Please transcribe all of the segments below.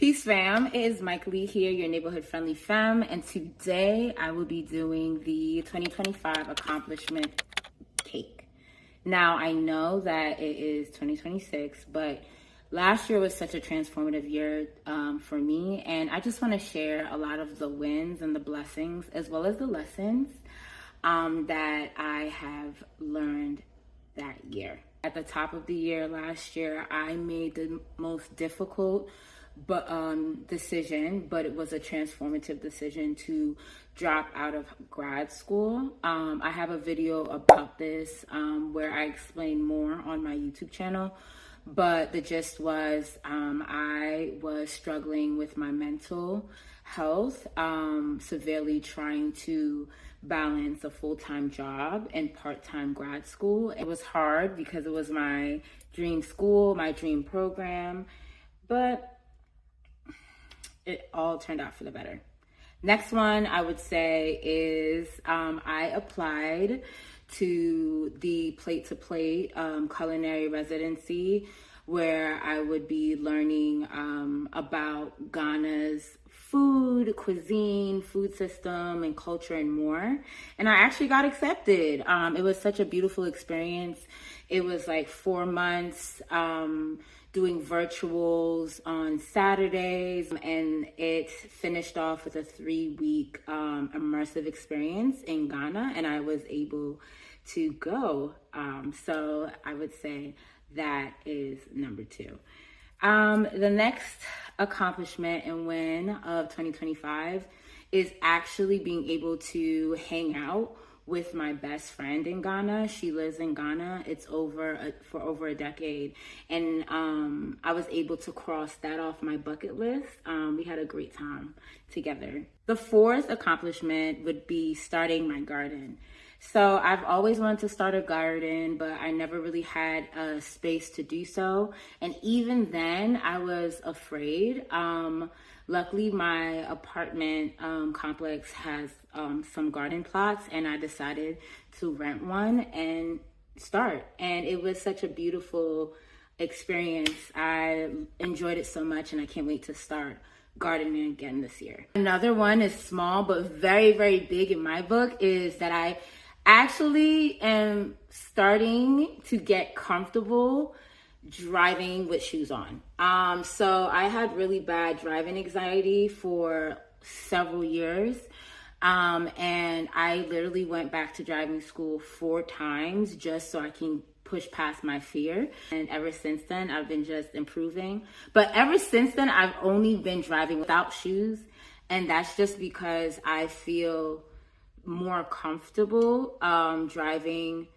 Peace fam, it is Mike Lee here, your neighborhood friendly fam, and today I will be doing the 2025 accomplishment cake. Now I know that it is 2026, but last year was such a transformative year for me, and I just want to share a lot of the wins and the blessings as well as the lessons that I have learned that year. At the top of the year last year, I made the most difficult decision, but it was a transformative decision to drop out of grad school. I have a video about this where I explain more on my YouTube channel, but the gist was I was struggling with my mental health, severely trying to balance a full-time job and part-time grad school. It was hard because it was my dream school, my dream program, but it all turned out for the better. Next one I would say is I applied to the Plate to Plate culinary residency, where I would be learning about Ghana's food, cuisine, food system, and culture, and more. And I actually got accepted. It was such a beautiful experience. It was like 4 months doing virtuals on Saturdays, and it finished off with a 3-week immersive experience in Ghana, and I was able to go. So I would say that is number 2. The next accomplishment and win of 2025 is actually being able to hang out with my best friend in Ghana. She lives in Ghana. It's for over a decade. And I was able to cross that off my bucket list. We had a great time together. The 4th accomplishment would be starting my garden. So I've always wanted to start a garden, but I never really had a space to do so. And even then, I was afraid. Luckily, my apartment complex has some garden plots, and I decided to rent one and start. And it was such a beautiful experience. I enjoyed it so much, and I can't wait to start gardening again this year. Another one is small, but very, very big in my book, is that I actually am starting to get comfortable driving with shoes on. So I had really bad driving anxiety for several years. And I literally went back to driving school 4 times just so I can push past my fear. And ever since then, I've been just improving. But ever since then, I've only been driving without shoes. And that's just because I feel more comfortable driving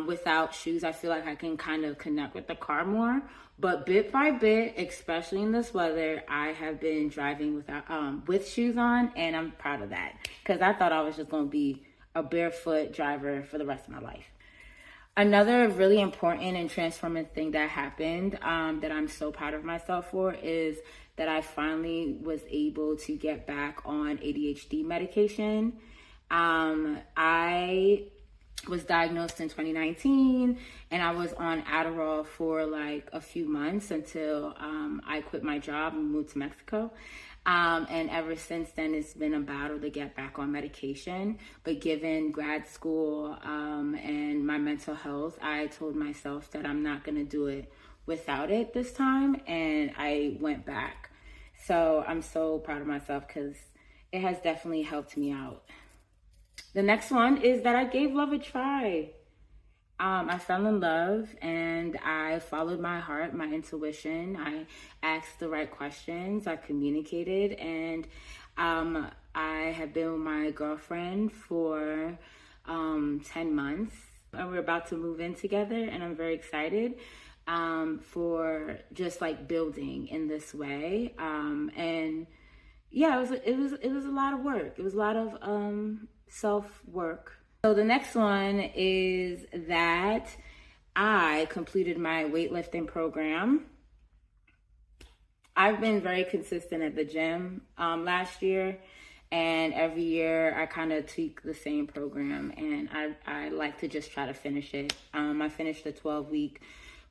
without shoes. I feel like I can kind of connect with the car more. But bit by bit, especially in this weather, I have been driving with shoes on, and I'm proud of that because I thought I was just going to be a barefoot driver for the rest of my life. Another really important and transformative thing that happened that I'm so proud of myself for is that I finally was able to get back on ADHD medication. I was diagnosed in 2019, and I was on Adderall for like a few months until I quit my job and moved to Mexico. And ever since then, it's been a battle to get back on medication. But given grad school and my mental health, I told myself that I'm not going to do it without it this time, and I went back. So I'm so proud of myself because it has definitely helped me out. The next one is that I gave love a try. I fell in love, and I followed my heart, my intuition. I asked the right questions. I communicated, and I have been with my girlfriend for 10 months. And we're about to move in together, and I'm very excited for just like building in this way. And yeah, it was a lot of work. It was a lot of self-work. So the next one is that I completed my weightlifting program. I've been very consistent at the gym last year, and every year I kind of tweak the same program, and I like to just try to finish it. I finished the 12-week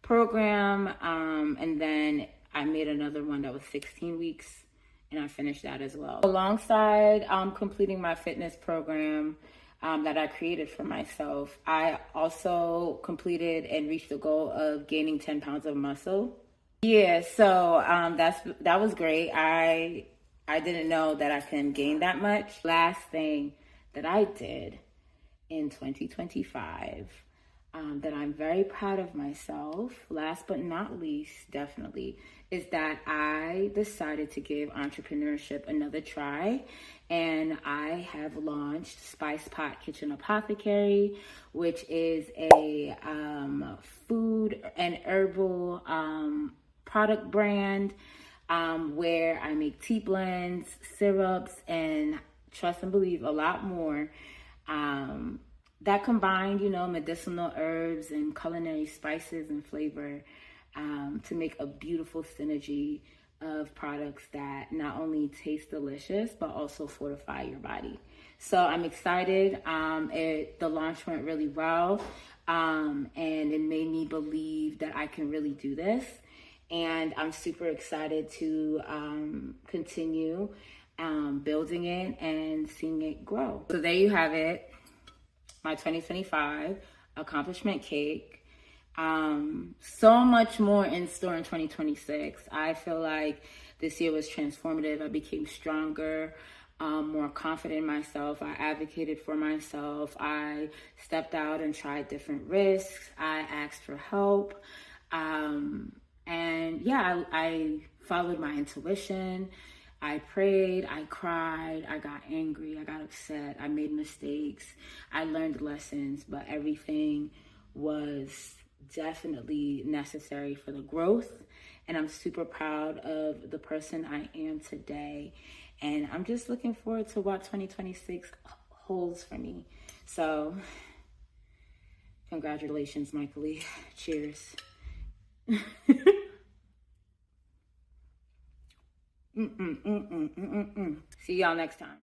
program, and then I made another one that was 16 weeks, and I finished that as well. Alongside completing my fitness program that I created for myself, I also completed and reached the goal of gaining 10 pounds of muscle. Yeah, so that was great. I didn't know that I can gain that much. Last thing that I did in 2025 that I'm very proud of myself, last but not least, definitely, is that I decided to give entrepreneurship another try. And I have launched Spice Pot Kitchen Apothecary, which is a food and herbal product brand where I make tea blends, syrups, and trust and believe a lot more that combine, medicinal herbs and culinary spices and flavor to make a beautiful synergy of products that not only taste delicious, but also fortify your body. So I'm excited. The launch went really well, and it made me believe that I can really do this. And I'm super excited to continue building it and seeing it grow. So there you have it, my 2025 accomplishment cake. So much more in store in 2026. I feel like this year was transformative. I became stronger, more confident in myself. I advocated for myself. I stepped out and tried different risks. I asked for help. And yeah, I followed my intuition. I prayed, I cried, I got angry, I got upset, I made mistakes, I learned lessons, but everything was definitely necessary for the growth. And I'm super proud of the person I am today. And I'm just looking forward to what 2026 holds for me. So, congratulations, Michael Lee. Cheers. See y'all next time.